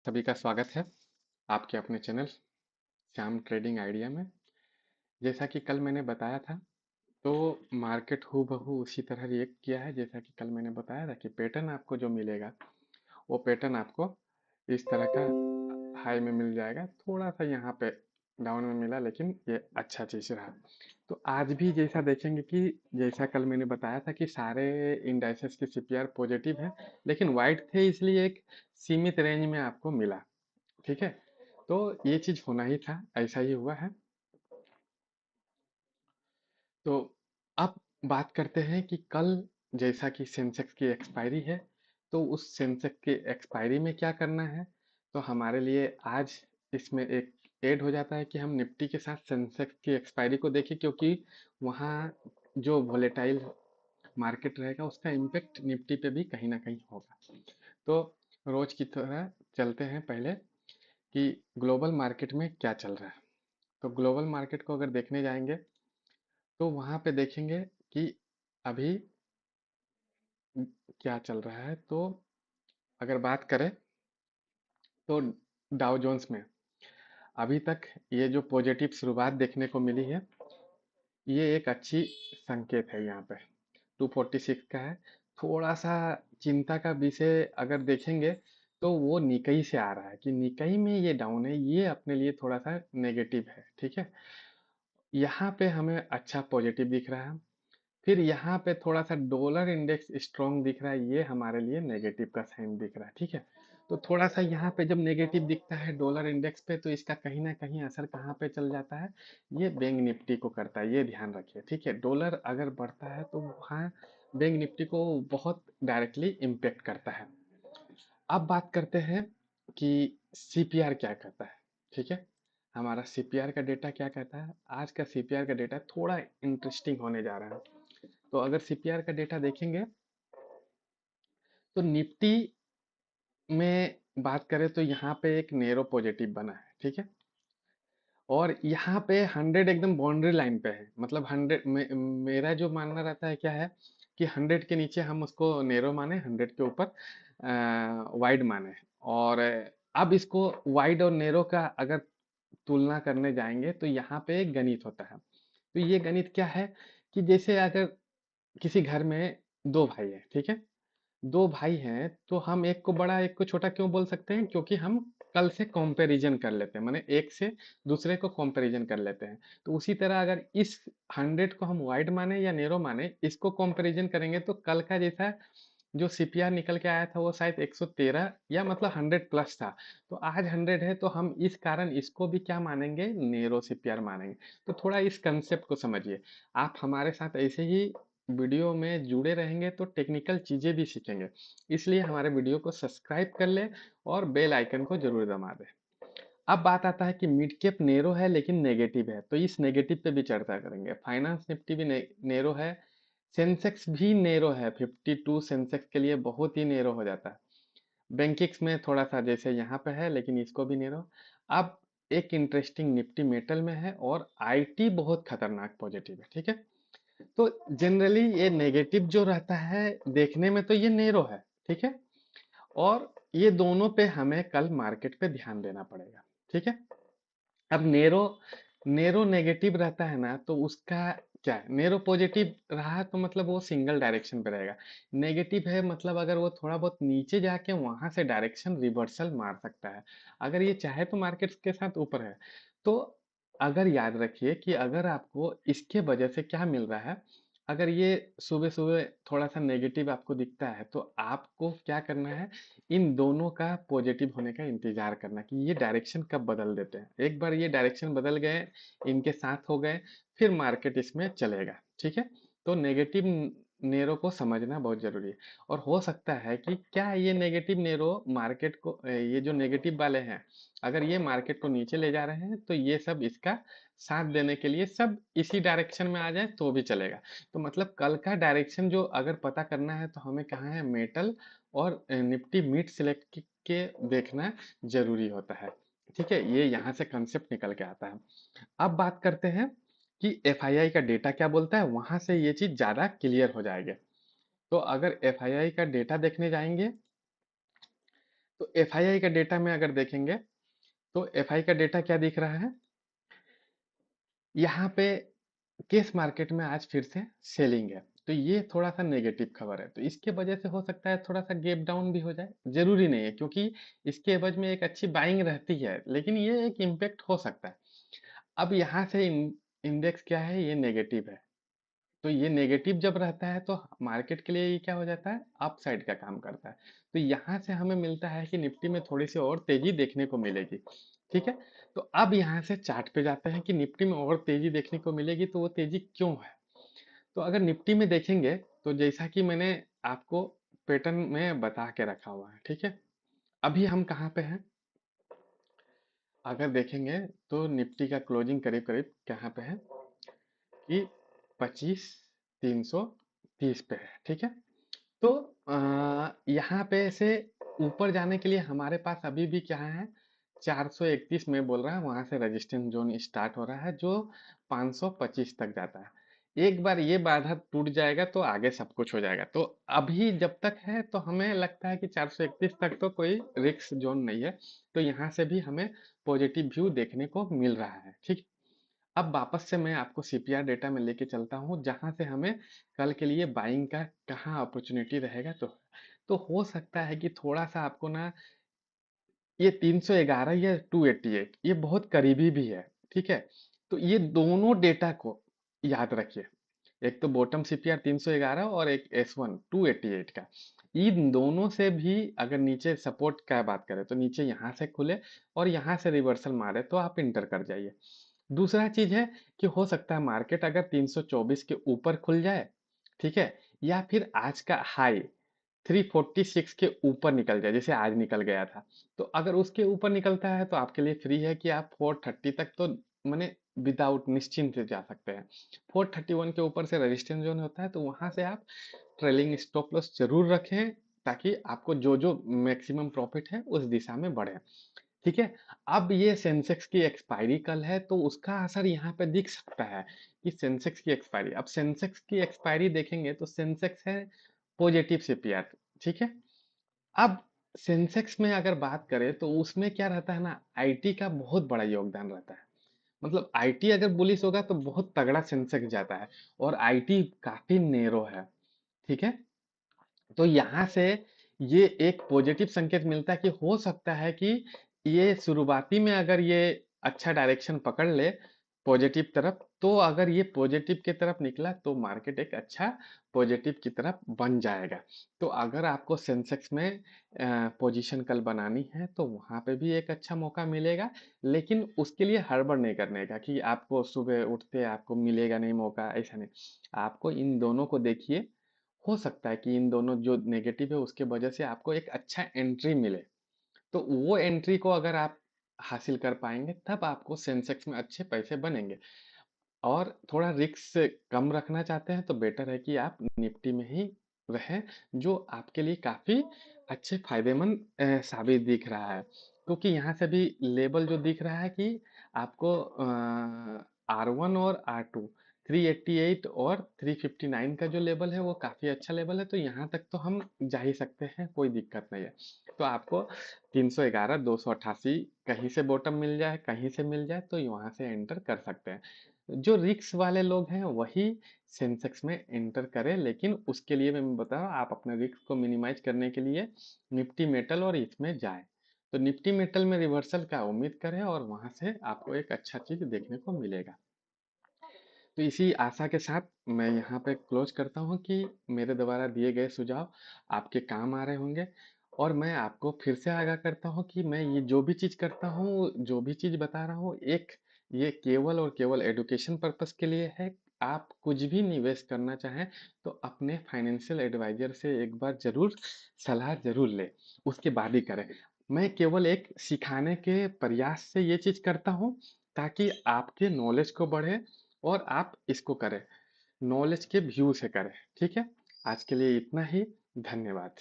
सभी का स्वागत है आपके अपने चैनल श्याम ट्रेडिंग आइडिया में। जैसा कि कल मैंने बताया था, तो मार्केट हूबहू उसी तरह रिएक्ट किया है। जैसा कि कल मैंने बताया था कि पैटर्न आपको जो मिलेगा, वो पैटर्न आपको इस तरह का हाई में मिल जाएगा। थोड़ा सा यहाँ पे डाउन में मिला, लेकिन ये अच्छा चीज रहा। तो आज भी जैसा देखेंगे कि जैसा कल मैंने बताया था कि सारे इंडाइसेस के सीपीआर पॉजिटिव है, लेकिन वाइट थे, इसलिए एक सीमित रेंज में आपको मिला। ठीक है, तो ये चीज होना ही था, ऐसा ही हुआ है। तो अब बात करते हैं कि कल जैसा कि सेंसेक्स की एक्सपायरी है, तो उस सेंसेक्स की एक्सपायरी में क्या करना है। तो हमारे लिए आज इसमें एक ऐड हो जाता है कि हम निफ्टी के साथ सेंसेक्स की एक्सपायरी को देखें, क्योंकि वहाँ जो वोलेटाइल मार्केट रहेगा उसका इम्पेक्ट निफ्टी पे भी कहीं ना कहीं होगा। तो रोज की तरह चलते हैं पहले कि ग्लोबल मार्केट में क्या चल रहा है। तो ग्लोबल मार्केट को अगर देखने जाएंगे, तो वहां पे देखेंगे कि अभी क्या चल रहा है। तो अगर बात करें, तो डाउ जोन्स में अभी तक ये जो पॉजिटिव शुरुआत देखने को मिली है, ये एक अच्छी संकेत है। यहाँ पे 246 का है। थोड़ा सा चिंता का विषय अगर देखेंगे, तो वो निकई से आ रहा है कि निकई में ये डाउन है, ये अपने लिए थोड़ा सा नेगेटिव है। ठीक है, यहाँ पे हमें अच्छा पॉजिटिव दिख रहा है। फिर यहाँ पे थोड़ा सा डॉलर इंडेक्स स्ट्रॉन्ग दिख रहा है, ये हमारे लिए नेगेटिव का साइन दिख रहा है। ठीक है, तो थोड़ा सा यहाँ पे जब नेगेटिव दिखता है डॉलर इंडेक्स पे, तो इसका कहीं ना कहीं असर कहाँ पे चल जाता है, ये बैंक निफ्टी को करता है, ये ध्यान रखिए। ठीक है, डॉलर अगर बढ़ता है तो वहाँ बैंक निफ्टी को बहुत डायरेक्टली इम्पेक्ट करता है। अब बात करते हैं कि सीपीआर क्या कहता है। ठीक है, हमारा सीपीआर का डेटा क्या कहता है। आज का सीपीआर का डेटा थोड़ा इंटरेस्टिंग होने जा रहा है। तो अगर सीपीआर का डेटा देखेंगे, तो निफ्टी में बात करें तो यहाँ पे एक नेरो पॉजिटिव बना है। ठीक है, और यहाँ पे 100 एकदम बाउंड्री लाइन पे है। मतलब 100 मेरा जो मानना रहता है क्या है कि 100 के नीचे हम उसको नेरो माने, 100 के ऊपर वाइड माने। और अब इसको वाइड और नेरो का अगर तुलना करने जाएंगे, तो यहाँ पे एक गणित होता है। तो ये गणित क्या है कि जैसे अगर किसी घर में दो भाई है, ठीक है, दो भाई हैं, तो हम एक को बड़ा एक को छोटा क्यों बोल सकते हैं, क्योंकि हम कल से कंपैरिजन कर लेते हैं, माने एक से दूसरे को कंपैरिजन कर लेते हैं। तो उसी तरह अगर इस 100 को हम वाइड माने या नेरो माने, इसको कंपैरिजन करेंगे, तो कल का जैसा जो सीपीआर निकल के आया था वो शायद 113 या मतलब 100 प्लस था। तो आज 100 है, तो हम इस कारण इसको भी क्या मानेंगे, नेरो सीपीआर मानेंगे। तो थोड़ा इस कंसेप्ट को समझिए। आप हमारे साथ ऐसे ही वीडियो में जुड़े रहेंगे तो टेक्निकल चीजें भी सीखेंगे। इसलिए हमारे वीडियो को सब्सक्राइब कर ले और बेल आइकन को जरूर दबा दे। अब बात आता है कि मिड कैप नेरो है लेकिन नेगेटिव है, तो इस नेगेटिव पे भी चर्चा करेंगे। फाइनेंस निफ्टी भी नेरो है, सेंसेक्स भी नेरो है। 52 सेंसेक्स के लिए बहुत ही नेरो हो जाता है। बैंकिक्स में थोड़ा सा जैसे यहाँ पे है, लेकिन इसको भी नेरो। अब एक इंटरेस्टिंग निफ्टी मेटल में है, और आईटी बहुत खतरनाक पॉजिटिव है। ठीक है, तो जनरली ये नेगेटिव जो रहता है देखने में, तो ये नेरो है। ठीक है, और ये दोनों पे हमें कल मार्केट पे ध्यान देना पड़ेगा। ठीक है, अब नेरो नेरो नेगेटिव रहता है ना, तो उसका क्या है, नेरो पॉजिटिव रहा तो मतलब वो सिंगल डायरेक्शन पे रहेगा। नेगेटिव है मतलब अगर वो थोड़ा बहुत नीचे जाके वहां से डायरेक्शन रिवर्सल मार सकता है। अगर ये चाहे तो मार्केट के साथ ऊपर है। तो अगर याद रखिए कि अगर आपको इसके वजह से क्या मिल रहा है, अगर ये सुबह सुबह थोड़ा सा नेगेटिव आपको दिखता है, तो आपको क्या करना है, इन दोनों का पॉजिटिव होने का इंतजार करना कि ये डायरेक्शन कब बदल देते हैं। एक बार ये डायरेक्शन बदल गए, इनके साथ हो गए, फिर मार्केट इसमें चलेगा। ठीक है, तो नेगेटिव नेरो को समझना बहुत जरूरी है। और हो सकता है कि क्या ये नेगेटिव नेरो मार्केट को ये जो नेगेटिव वाले हैं, अगर ये मार्केट को नीचे ले जा रहे हैं, तो ये सब इसका साथ देने के लिए सब इसी डायरेक्शन में आ जाए तो भी चलेगा। तो मतलब कल का डायरेक्शन जो अगर पता करना है, तो हमें कहाँ है, मेटल और निफ्टी मीट सिलेक्ट के देखना जरूरी होता है। ठीक है, ये यहाँ से कंसेप्ट निकल के आता है। अब बात करते हैं कि एफआईआई का डेटा क्या बोलता है, वहां से ये चीज ज्यादा क्लियर हो जाएगी। तो अगर एफआईआई का डेटा देखने जाएंगे, तो एफआईआई का डेटा में अगर देखेंगे तो एफआई का डेटा क्या दिख रहा है, यहाँ पे केस मार्केट में आज फिर से सेलिंग है। तो ये थोड़ा सा नेगेटिव खबर है, तो इसके वजह से हो सकता है थोड़ा सा गैप डाउन भी हो जाए, जरूरी नहीं है, क्योंकि इसके एवज में एक अच्छी बाइंग रहती है, लेकिन ये एक इम्पेक्ट हो सकता है। अब यहाँ से इंडेक्स क्या है, ये नेगेटिव है। तो ये नेगेटिव जब रहता है तो मार्केट के लिए ये क्या हो जाता है, अपसाइड का काम करता है। तो यहाँ से हमें मिलता है कि निफ्टी में थोड़ी सी और तेजी देखने को मिलेगी। ठीक है, तो अब यहाँ से चार्ट पे जाते हैं कि निफ्टी में और तेजी देखने को मिलेगी, तो वो तेजी क्यों है। तो अगर निफ्टी में देखेंगे तो जैसा कि मैंने आपको पैटर्न में बता के रखा हुआ है, ठीक है। अभी हम कहाँ पे हैं, अगर देखेंगे तो निफ्टी का क्लोजिंग करीब करीब कहाँ पे है कि 25,330 पे है, ठीक है। तो यहाँ पे से ऊपर जाने के लिए हमारे पास अभी भी क्या है, 431 में बोल रहा है, वहां से रेजिस्टेंस जोन स्टार्ट हो रहा है जो 525 तक जाता है। एक बार ये बाधा टूट जाएगा तो आगे सब कुछ हो जाएगा। तो अभी जब तक है तो हमें लगता है कि 431 तक तो कोई रिस्क जोन नहीं है। तो यहाँ से भी हमें पॉजिटिव व्यू देखने को मिल रहा है, ठीक। अब वापस से मैं आपको सीपीआर डेटा में लेके चलता हूँ, जहां से हमें कल के लिए बाइंग का कहाँ अपॉर्चुनिटी रहेगा। तो हो सकता है कि थोड़ा सा आपको ना ये 311 या 288 ये बहुत करीबी भी है, ठीक है। तो ये दोनों डेटा को याद रखिए, एक तो बॉटम सीपीआर 311 और एक S1 288 का। इन दोनों से भी अगर नीचे सपोर्ट का बात करें तो नीचे यहाँ से खुले और यहाँ से रिवर्सल मारे तो आप इंटर कर जाइए। दूसरा चीज है कि हो सकता है मार्केट अगर 324 के ऊपर खुल जाए, ठीक है, या फिर आज का हाई 346 के ऊपर निकल जाए, जैसे आज निकल गया था। तो अगर उसके ऊपर निकलता है तो आपके लिए फ्री है कि आप 430 तक तो मैंने विदाउट निश्चिंत से जा सकते हैं। 431 के ऊपर से रेजिस्टेंस जोन होता है, तो वहां से आप ट्रेलिंग स्टॉप लॉस जरूर रखें, ताकि आपको जो जो मैक्सिमम प्रॉफिट है उस दिशा में बढ़े। ठीक है। अब ये सेंसेक्स की एक्सपायरी कल है, तो उसका असर यहाँ पे दिख सकता है कि सेंसेक्स की एक्सपायरी, अब सेंसेक्स की एक्सपायरी देखेंगे तो सेंसेक्स है पॉजिटिव सीपीआर, ठीक है। अब सेंसेक्स में अगर बात करें तो उसमें क्या रहता है ना, आईटी का बहुत बड़ा योगदान रहता है। मतलब आईटी अगर बुलिश होगा तो बहुत तगड़ा सेंसेक्स जाता है, और आईटी काफी नेरो है, ठीक है। तो यहाँ से ये एक पॉजिटिव संकेत मिलता है कि हो सकता है कि ये शुरुआती में अगर ये अच्छा डायरेक्शन पकड़ ले पॉजिटिव तरफ, तो अगर ये पॉजिटिव की तरफ निकला तो मार्केट एक अच्छा पॉजिटिव की तरफ बन जाएगा। तो अगर आपको सेंसेक्स में पोजीशन कल बनानी है तो वहां पे भी एक अच्छा मौका मिलेगा, लेकिन उसके लिए हड़बड़ नहीं करने का कि आपको सुबह उठते आपको मिलेगा नहीं मौका, ऐसा नहीं। आपको इन दोनों को देखिए, हो सकता है कि इन दोनों जो नेगेटिव है उसके वजह से आपको एक अच्छा एंट्री मिले। तो वो एंट्री को अगर आप हासिल कर पाएंगे तब आपको सेंसेक्स में अच्छे पैसे बनेंगे। और थोड़ा रिस्क कम रखना चाहते हैं तो बेटर है कि आप निफ्टी में ही रहें, जो आपके लिए काफी अच्छे फायदेमंद साबित दिख रहा है। क्योंकि यहाँ से भी लेवल जो दिख रहा है कि आपको R1 और R2 388 और 359 का जो लेवल है वो काफी अच्छा लेवल है, तो यहाँ तक तो हम जा ही सकते हैं, कोई दिक्कत नहीं है। तो आपको 311 288 कहीं से बॉटम मिल जाए, कहीं से मिल जाए, तो वहां से एंटर कर सकते हैं। जो रिक्स वाले लोग हैं वही सेंसेक्स में एंटर करें, लेकिन उसके लिए मैं बता रहा हूँ आप अपने रिस्क को मिनिमाइज करने के लिए निफ्टी मेटल और इसमें जाएं। तो निफ्टी मेटल में रिवर्सल का उम्मीद करें और वहां से आपको एक अच्छा चीज देखने को मिलेगा। तो इसी आशा के साथ मैं यहाँ पे क्लोज करता हूँ कि मेरे द्वारा दिए गए सुझाव आपके काम आ रहे होंगे। और मैं आपको फिर से आगाह करता हूँ कि मैं ये जो भी चीज़ करता हूँ, जो भी चीज़ बता रहा हूँ, एक ये केवल और केवल एडुकेशन पर्पस के लिए है। आप कुछ भी निवेश करना चाहें तो अपने फाइनेंशियल एडवाइजर से एक बार जरूर सलाह जरूर लें, उसके बाद ही करें। मैं केवल एक सिखाने के प्रयास से ये चीज़ करता हूँ, ताकि आपके नॉलेज को बढ़े और आप इसको करें, नॉलेज के व्यू से करें। ठीक है, आज के लिए इतना ही। धन्यवाद।